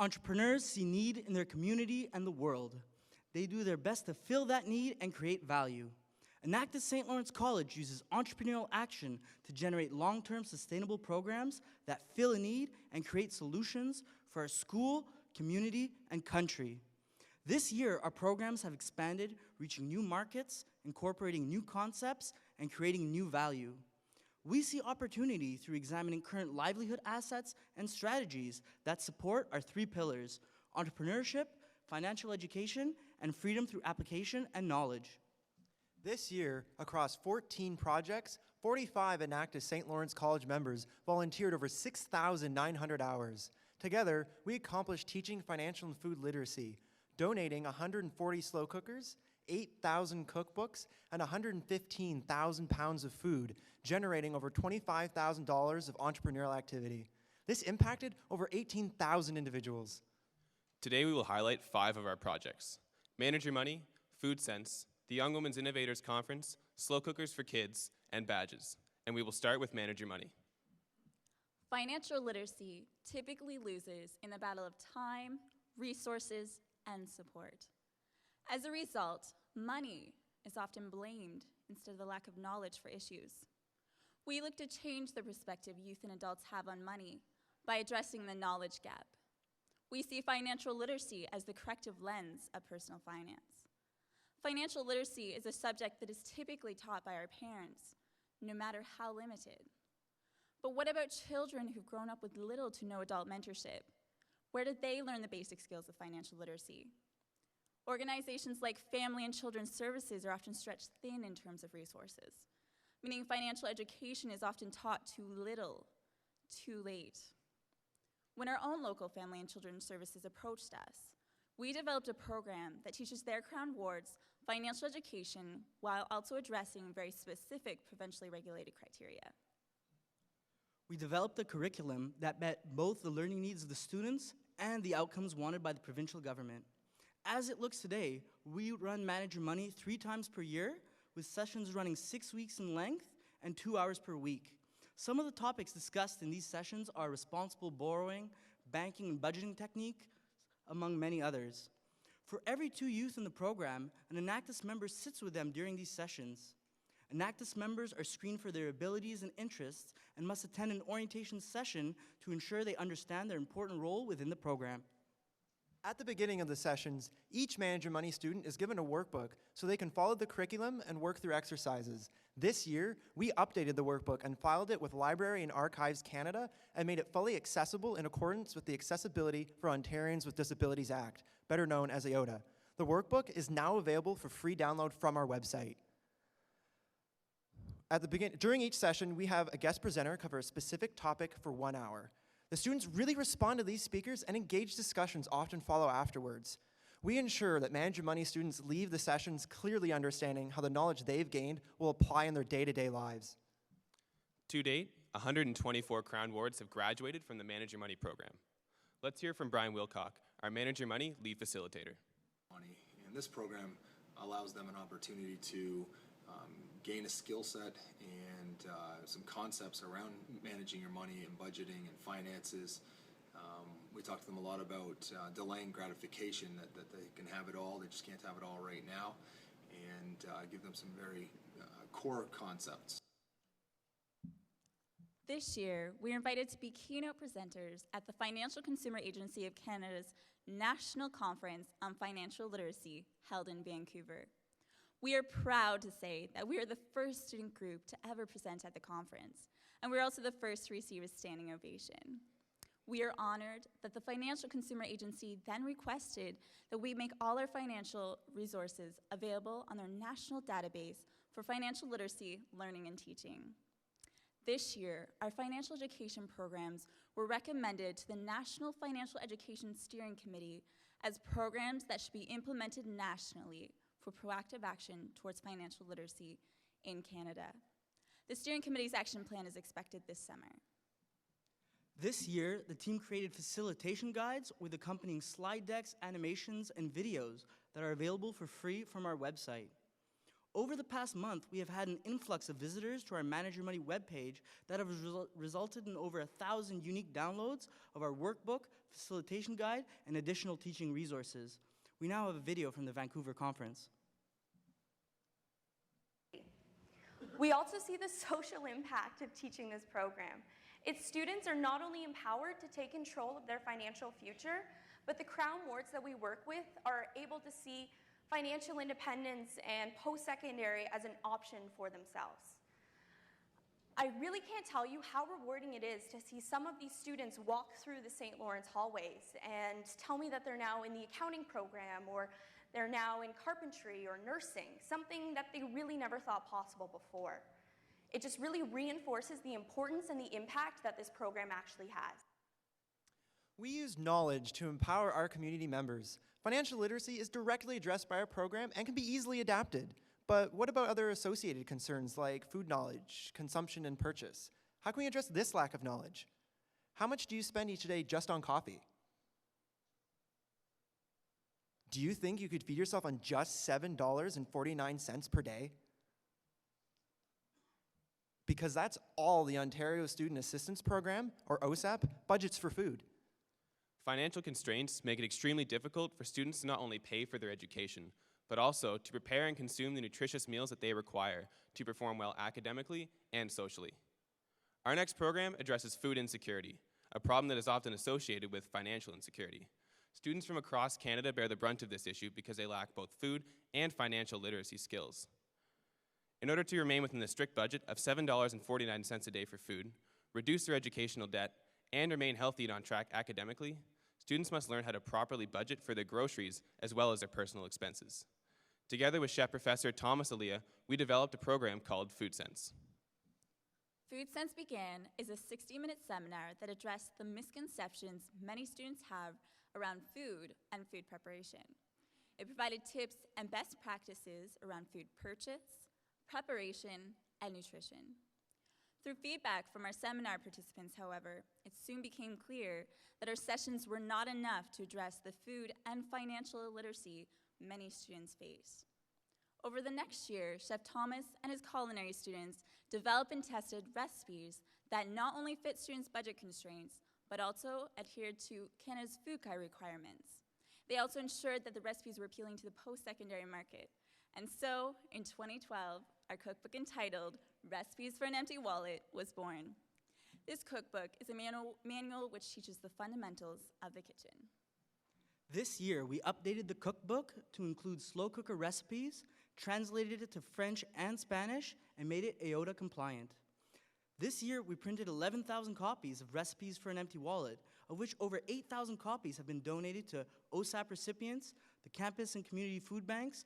Entrepreneurs see need in their community and the world. They do their best to fill that need and create value. Enactus St. Lawrence College uses entrepreneurial action to generate long-term sustainable programs that fill a need and create solutions for our school, community, and country. This year, our programs have expanded, reaching new markets, incorporating new concepts, and creating new value. We see opportunity through examining current livelihood assets and strategies that support our 3 pillars: entrepreneurship, financial education, and freedom through application and knowledge. This year, across 14 projects, 45 Enactus St. Lawrence College members volunteered over 6,900 hours. Together, we accomplished teaching financial and food literacy, donating 140 slow cookers, 8,000 cookbooks, and 115,000 pounds of food, generating over $25,000 of entrepreneurial activity. This impacted over 18,000 individuals. Today we will highlight 5 of our projects: Manage Your Money, Food Sense, the Young Women's Innovators Conference, Slow Cookers for Kids, and Badges. And we will start with Manage Your Money. Financial literacy typically loses in the battle of time, resources, and support. As a result, money is often blamed instead of the lack of knowledge for issues. We look to change the perspective youth and adults have on money by addressing the knowledge gap. We see financial literacy as the corrective lens of personal finance. Financial literacy is a subject that is typically taught by our parents, no matter how limited. But what about children who've grown up with little to no adult mentorship? Where did they learn the basic skills of financial literacy? Organizations like Family and Children's Services are often stretched thin in terms of resources, meaning financial education is often taught too little, too late. When our own local Family and Children's Services approached us, we developed a program that teaches their Crown wards financial education while also addressing very specific provincially regulated criteria. We developed a curriculum that met both the learning needs of the students and the outcomes wanted by the provincial government. As it looks today, we run Manage Your Money 3 times per year, with sessions running 6 weeks in length and 2 hours per week. Some of the topics discussed in these sessions are responsible borrowing, banking and budgeting technique, among many others. For every 2 youth in the program, an Enactus member sits with them during these sessions. Enactus members are screened for their abilities and interests and must attend an orientation session to ensure they understand their important role within the program. At the beginning of the sessions, each Manage Your Money student is given a workbook so they can follow the curriculum and work through exercises. This year, we updated the workbook and filed it with Library and Archives Canada and made it fully accessible in accordance with the Accessibility for Ontarians with Disabilities Act, better known as AODA. The workbook is now available for free download from our website. During each session, we have a guest presenter cover a specific topic for 1 hour. The students really respond to these speakers, and engaged discussions often follow afterwards. We ensure that Manage Your Money students leave the sessions clearly understanding how the knowledge they've gained will apply in their day-to-day lives. To date, 124 Crown wards have graduated from the Manage Your Money program. Let's hear from Brian Wilcock, our Manage Your Money lead facilitator. And this program allows them an opportunity to gain a skill set and some concepts around managing your money and budgeting and finances. We talk to them a lot about delaying gratification, that they can have it all, they just can't have it all right now, and give them some very core concepts. This year, we are invited to be keynote presenters at the Financial Consumer Agency of Canada's National Conference on Financial Literacy, held in Vancouver. We are proud to say that we are the first student group to ever present at the conference, and we're also the first to receive a standing ovation. We are honored that the Financial Consumer Agency then requested that we make all our financial resources available on their national database for financial literacy, learning, and teaching. This year, our financial education programs were recommended to the National Financial Education Steering Committee as programs that should be implemented nationally for proactive action towards financial literacy in Canada. The Steering Committee's action plan is expected this summer. This year, the team created facilitation guides with accompanying slide decks, animations, and videos that are available for free from our website. Over the past month, we have had an influx of visitors to our Manage Your Money webpage that have resulted in over 1,000 unique downloads of our workbook, facilitation guide, and additional teaching resources. We now have a video from the Vancouver conference. We also see the social impact of teaching this program. Its students are not only empowered to take control of their financial future, but the Crown wards that we work with are able to see financial independence and post-secondary as an option for themselves. I really can't tell you how rewarding it is to see some of these students walk through the St. Lawrence hallways and tell me that they're now in the accounting program, or they're now in carpentry or nursing, something that they really never thought possible before. It just really reinforces the importance and the impact that this program actually has. We use knowledge to empower our community members. Financial literacy is directly addressed by our program and can be easily adapted. But what about other associated concerns like food knowledge, consumption, and purchase? How can we address this lack of knowledge? How much do you spend each day just on coffee? Do you think you could feed yourself on just $7.49 per day? Because that's all the Ontario Student Assistance Program, or OSAP, budgets for food. Financial constraints make it extremely difficult for students to not only pay for their education, but also to prepare and consume the nutritious meals that they require to perform well academically and socially. Our next program addresses food insecurity, a problem that is often associated with financial insecurity. Students from across Canada bear the brunt of this issue because they lack both food and financial literacy skills. In order to remain within the strict budget of $7.49 a day for food, reduce their educational debt, and remain healthy and on track academically, students must learn how to properly budget for their groceries as well as their personal expenses. Together with Chef Professor Thomas Alia, we developed a program called Food Sense. Food Sense Began is a 60-minute seminar that addressed the misconceptions many students have around food and food preparation. It provided tips and best practices around food purchase, preparation, and nutrition. Through feedback from our seminar participants, however, it soon became clear that our sessions were not enough to address the food and financial illiteracy many students face. Over the next year, Chef Thomas and his culinary students developed and tested recipes that not only fit students' budget constraints, but also adhered to Canada's food guide requirements. They also ensured that the recipes were appealing to the post-secondary market. And so, in 2012, our cookbook entitled Recipes for an Empty Wallet was born. This cookbook is a manual which teaches the fundamentals of the kitchen. This year, we updated the cookbook to include slow cooker recipes, translated it to French and Spanish, and made it AOTA compliant. This year, we printed 11,000 copies of Recipes for an Empty Wallet, of which over 8,000 copies have been donated to OSAP recipients, the campus and community food banks,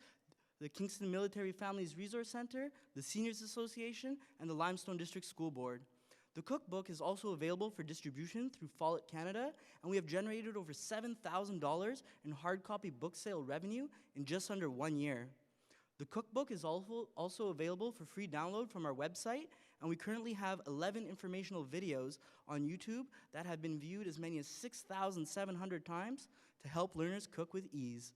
the Kingston Military Families Resource Center, the Seniors Association, and the Limestone District School Board. The cookbook is also available for distribution through Follett Canada, and we have generated over $7,000 in hard copy book sale revenue in just under 1 year. The cookbook is also available for free download from our website, and we currently have 11 informational videos on YouTube that have been viewed as many as 6,700 times to help learners cook with ease.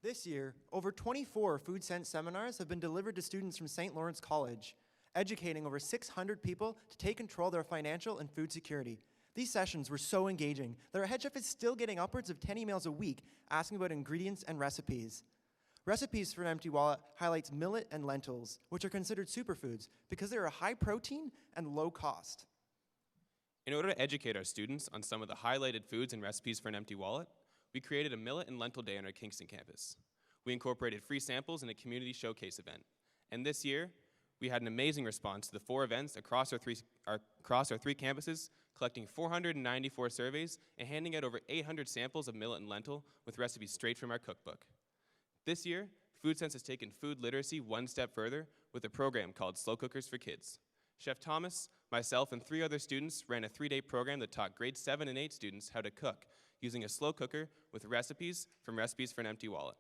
This year, over 24 Food Sense seminars have been delivered to students from St. Lawrence College, educating over 600 people to take control of their financial and food security. These sessions were so engaging that our head chef is still getting upwards of 10 emails a week asking about ingredients and recipes. Recipes for an Empty Wallet highlights millet and lentils, which are considered superfoods because they are high protein and low cost. In order to educate our students on some of the highlighted foods and recipes for an empty wallet, we created a Millet and Lentil Day on our Kingston campus. We incorporated free samples in a community showcase event. And this year, we had an amazing response to the 4 events across our three campuses, collecting 494 surveys and handing out over 800 samples of millet and lentil with recipes straight from our cookbook. This year, Food Sense has taken food literacy one step further with a program called Slow Cookers for Kids. Chef Thomas, myself, and 3 other students ran a 3-day program that taught grade 7 and 8 students how to cook using a slow cooker with recipes from Recipes for an Empty Wallet.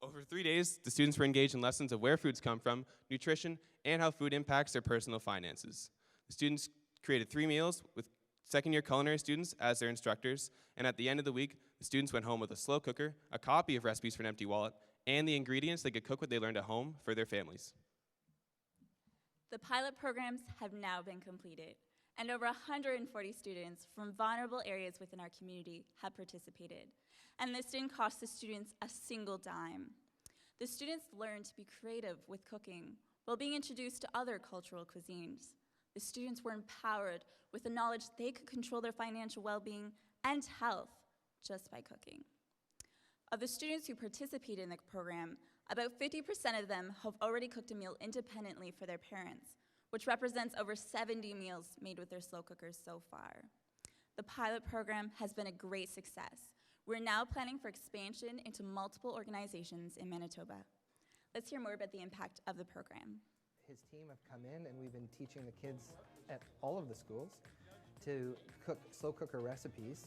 Over 3 days, the students were engaged in lessons of where foods come from, nutrition, and how food impacts their personal finances. The students created 3 meals with second-year culinary students as their instructors, and at the end of the week, the students went home with a slow cooker, a copy of recipes for an empty wallet, and the ingredients they could cook what they learned at home for their families. The pilot programs have now been completed, and over 140 students from vulnerable areas within our community have participated. And this didn't cost the students a single dime. The students learned to be creative with cooking while being introduced to other cultural cuisines. The students were empowered with the knowledge they could control their financial well-being and health just by cooking. Of the students who participated in the program, about 50% of them have already cooked a meal independently for their parents, which represents over 70 meals made with their slow cookers so far. The pilot program has been a great success. We're now planning for expansion into multiple organizations in Manitoba. Let's hear more about the impact of the program. His team have come in and we've been teaching the kids at all of the schools to cook slow cooker recipes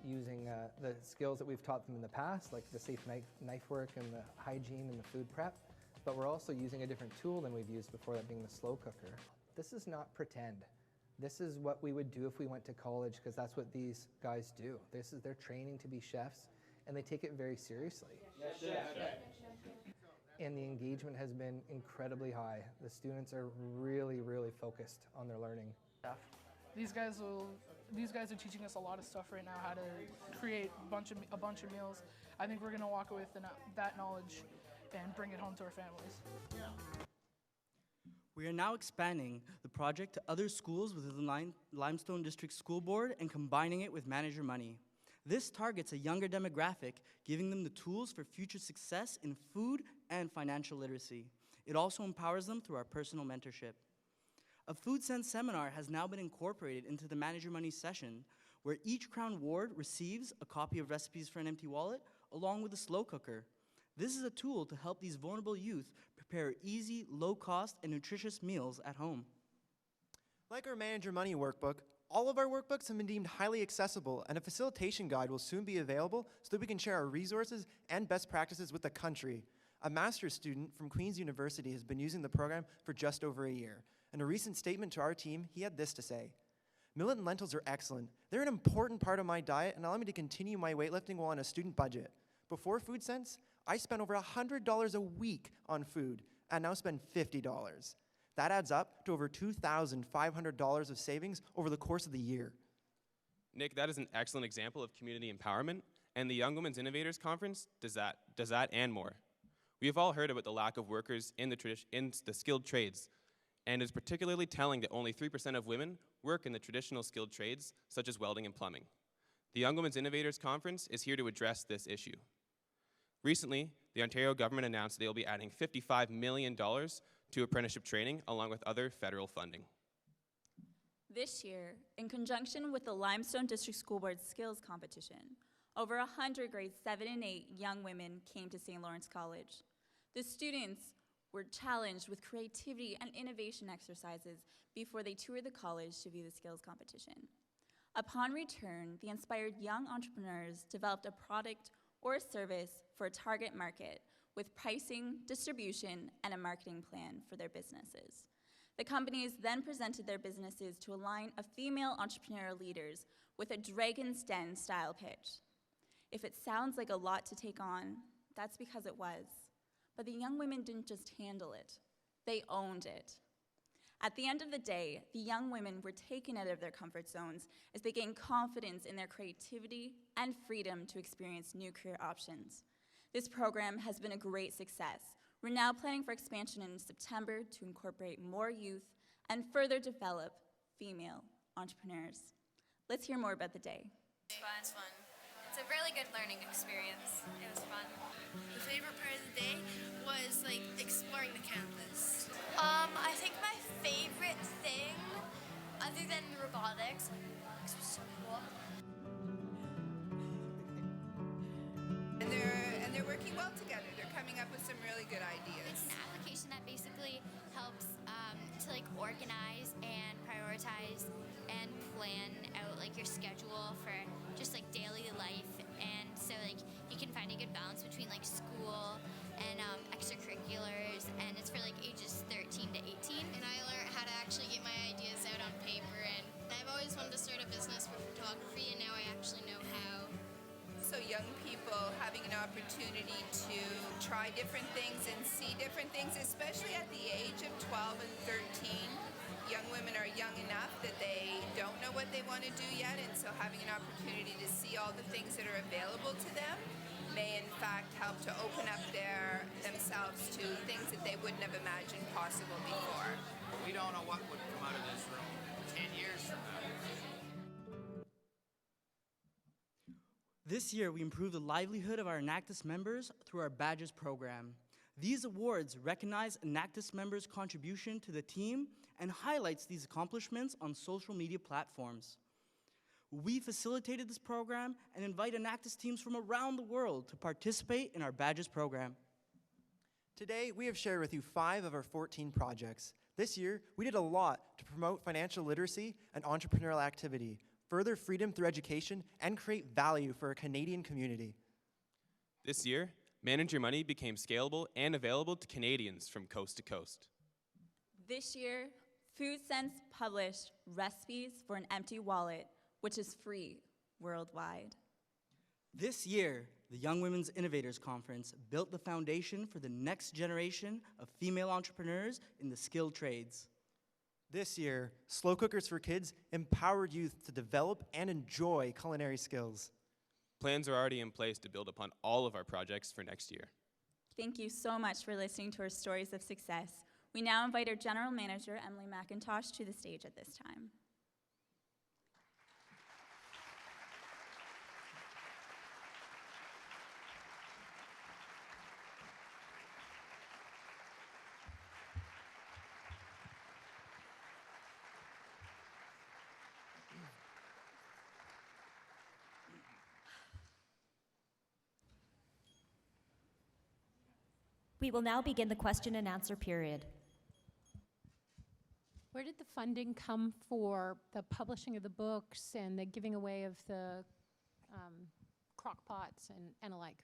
using the skills that we've taught them in the past, like the safe knife work and the hygiene and the food prep, but we're also using a different tool than we've used before, that being the slow cooker. This is not pretend. This is what we would do if we went to college, because that's what these guys do. This is their training to be chefs, and they take it very seriously. Yes, chef. And the engagement has been incredibly high. The students are really, really focused on their learning. These guys are teaching us a lot of stuff right now, how to create a bunch of meals. I think we're gonna walk away with that knowledge and bring it home to our families. We are now expanding the project to other schools within the Limestone District School Board and combining it with manager money. This targets a younger demographic, giving them the tools for future success in food and financial literacy. It also empowers them through our personal mentorship. A Food Sense seminar has now been incorporated into the Manager Money session, where each Crown Ward receives a copy of recipes for an empty wallet, along with a slow cooker. This is a tool to help these vulnerable youth prepare easy, low-cost, and nutritious meals at home. Like our Manager Money workbook, all of our workbooks have been deemed highly accessible, and a facilitation guide will soon be available so that we can share our resources and best practices with the country. A master's student from Queen's University has been using the program for just over a year. In a recent statement to our team, he had this to say: "Millet and lentils are excellent. They're an important part of my diet and allow me to continue my weightlifting while on a student budget. Before Food Sense, I spent over $100 a week on food and now spend $50. That adds up to over $2,500 of savings over the course of the year." Nick, that is an excellent example of community empowerment, and the Young Women's Innovators Conference does that and more. We have all heard about the lack of workers in the skilled trades, and it's particularly telling that only 3% of women work in the traditional skilled trades, such as welding and plumbing. The Young Women's Innovators Conference is here to address this issue. Recently, the Ontario government announced they will be adding $55 million to apprenticeship training, along with other federal funding. This year, in conjunction with the Limestone District School Board Skills Competition, over 100 grades 7 and 8 young women came to St. Lawrence College. The students were challenged with creativity and innovation exercises before they toured the college to view the skills competition. Upon return, the inspired young entrepreneurs developed a product or a service for a target market with pricing, distribution, and a marketing plan for their businesses. The companies then presented their businesses to a line of female entrepreneurial leaders with a Dragon's Den style pitch. If it sounds like a lot to take on, that's because it was. But the young women didn't just handle it, they owned it. At the end of the day, the young women were taken out of their comfort zones as they gained confidence in their creativity and freedom to experience new career options. This program has been a great success. We're now planning for expansion in September to incorporate more youth and further develop female entrepreneurs. Let's hear more about the day. It's fun. It's a really good learning experience. It was fun. The favorite part of the day was like exploring the campus. I think my favorite thing, other than the robotics, was so cool. And they're working well together. They're coming up with some really good ideas. It's an application that basically helps to like organize and prioritize and plan out like your schedule for just like daily life, and so like you can find a good balance between like school and extracurriculars, and it's for like ages 13 to 18. And I learned how to actually get my ideas out on paper, and I've always wanted to start a business for photography, and now I actually know how. So try different things and see different things, especially at the age of 12 and 13. Young women are young enough that they don't know what they want to do yet, and so having an opportunity to see all the things that are available to them may in fact help to open up themselves to things that they wouldn't have imagined possible before. We don't know what would come out of this room 10 years from now. This year, we improved the livelihood of our Enactus members through our Badges program. These awards recognize Enactus members' contribution to the team and highlights these accomplishments on social media platforms. We facilitated this program and invite Enactus teams from around the world to participate in our Badges program. Today, we have shared with you 5 of our 14 projects. This year, we did a lot to promote financial literacy and entrepreneurial activity, further freedom through education, and create value for our Canadian community. This year, Manage Your Money became scalable and available to Canadians from coast to coast. This year, Food Sense published Recipes for an Empty Wallet, which is free worldwide. This year, the Young Women's Innovators Conference built the foundation for the next generation of female entrepreneurs in the skilled trades. This year, Slow Cookers for Kids empowered youth to develop and enjoy culinary skills. Plans are already in place to build upon all of our projects for next year. Thank you so much for listening to our stories of success. We now invite our General Manager, Emily McIntosh, to the stage at this time. We will now begin the question and answer period. Where did the funding come for the publishing of the books and the giving away of the crock pots and alike?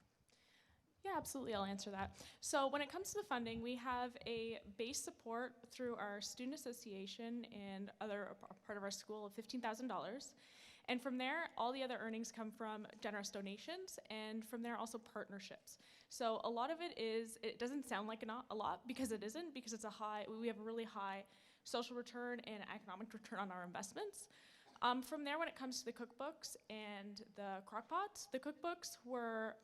Yeah, absolutely, I'll answer that. So when it comes to the funding, we have a base support through our student association and other part of our school of $15,000. And from there, all the other earnings come from generous donations, and from there also partnerships. So a lot of it is, it doesn't sound like a lot because it isn't, because it's we have a really high social return and economic return on our investments. From there, when it comes to the cookbooks and the crockpots, the cookbooks were,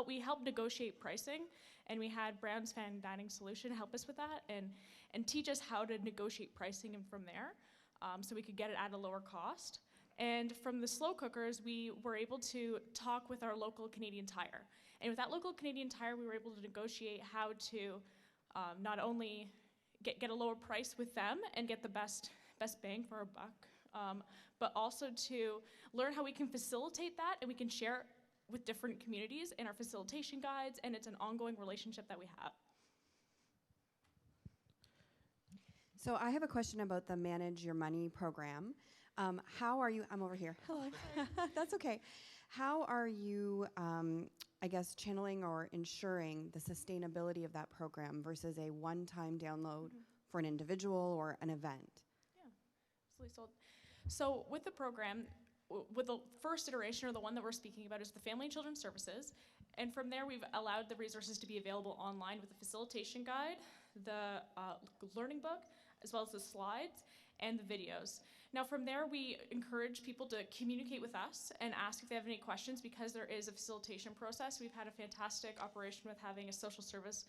we helped negotiate pricing, and we had Brown's Fan Dining Solution help us with that and teach us how to negotiate pricing and from there, so we could get it at a lower cost. And from the slow cookers, we were able to talk with our local Canadian Tire. And with that local Canadian Tire, we were able to negotiate how to not only get a lower price with them and get the best bang for our buck, but also to learn how we can facilitate that and we can share it with different communities in our facilitation guides, and it's an ongoing relationship that we have. So I have a question about the Manage Your Money program. How are you, I'm over here, hello, that's okay. How are you, I guess, channeling or ensuring the sustainability of that program versus a one-time download for an individual or an event? Yeah, absolutely. So with the program, with the first iteration, or the one that we're speaking about, is the Family and Children's Services. And from there, we've allowed the resources to be available online with the facilitation guide, the learning book, as well as the slides and the videos. Now from there, we encourage people to communicate with us and ask if they have any questions, because there is a facilitation process. We've had a fantastic operation with having a social service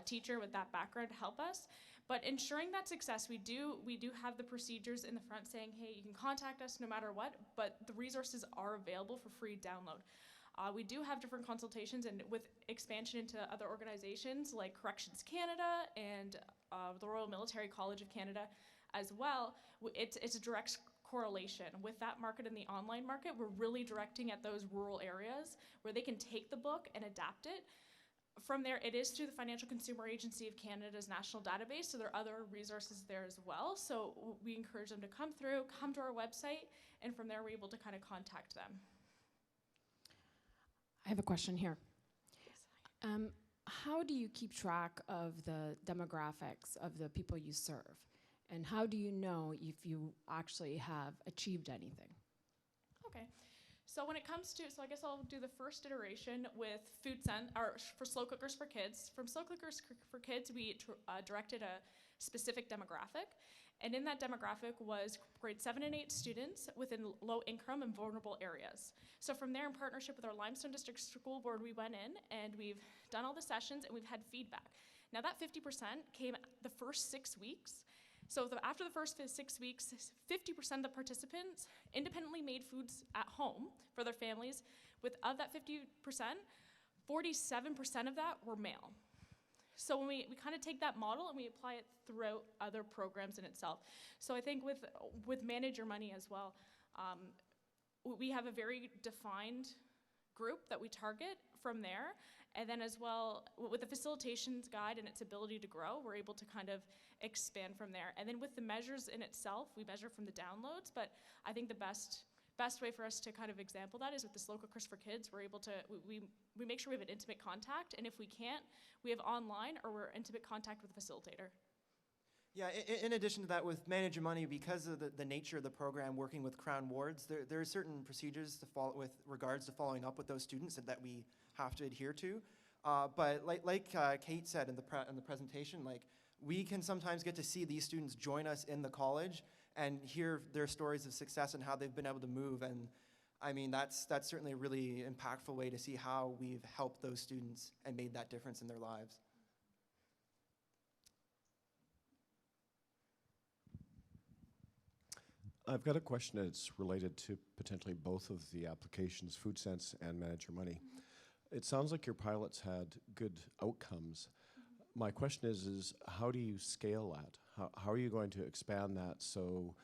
teacher with that background to help us. But ensuring that success, we do have the procedures in the front saying, hey, you can contact us no matter what, but the resources are available for free download. We do have different consultations, and with expansion into other organizations like Corrections Canada and the Royal Military College of Canada as well, it's a direct correlation. With that market and the online market, we're really directing at those rural areas where they can take the book and adapt it. From there, it is through the Financial Consumer Agency of Canada's national database, so there are other resources there as well. So we encourage them to come to our website, and from there we're able to kind of contact them. I have a question here. How do you keep track of the demographics of the people you serve? And how do you know if you actually have achieved anything? Okay. So when it comes to, so I guess I'll do the first iteration with for slow cookers for kids. From slow cookers for kids, we directed a specific demographic. And in that demographic was grade 7 and 8 students within low income and vulnerable areas. So from there, in partnership with our Limestone District School Board, we went in and we've done all the sessions and we've had feedback. Now that 50% came the first 6 weeks. So after the first 6 weeks, 50% of the participants independently made foods at home for their families. Of that 50%, 47% of that were male. So when we kind of take that model and we apply it throughout other programs in itself. So I think with Manage Your Money as well, we have a very defined group that we target from there. And then as well, with the facilitations guide and its ability to grow, we're able to kind of expand from there. And then with the measures in itself, we measure from the downloads, but I think the best way for us to kind of example that is with the Slow Cookers for Kids. We're able to, we make sure we have an intimate contact, and if we can't, we have online or we're intimate contact with the facilitator. Yeah, in addition to that, with Manage Your Money, because of the nature of the program working with Crown Wards, there are certain procedures to follow with regards to following up with those students that we have to adhere to. But like Kate said in the presentation, like we can sometimes get to see these students join us in the college and hear their stories of success and how they've been able to move. And I mean, that's certainly a really impactful way to see how we've helped those students and made that difference in their lives. I've got a question that's related to potentially both of the applications, Food Sense and Manage Your Money. It sounds like your pilots had good outcomes. My question is how do you scale that? How are you going to expand that so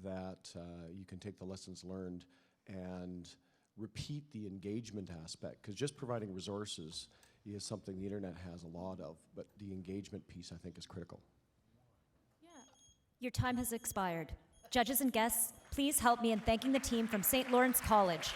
that you can take the lessons learned and repeat the engagement aspect? Because just providing resources is something the internet has a lot of, but the engagement piece I think is critical. Your time has expired. Judges and guests, please help me in thanking the team from St. Lawrence College.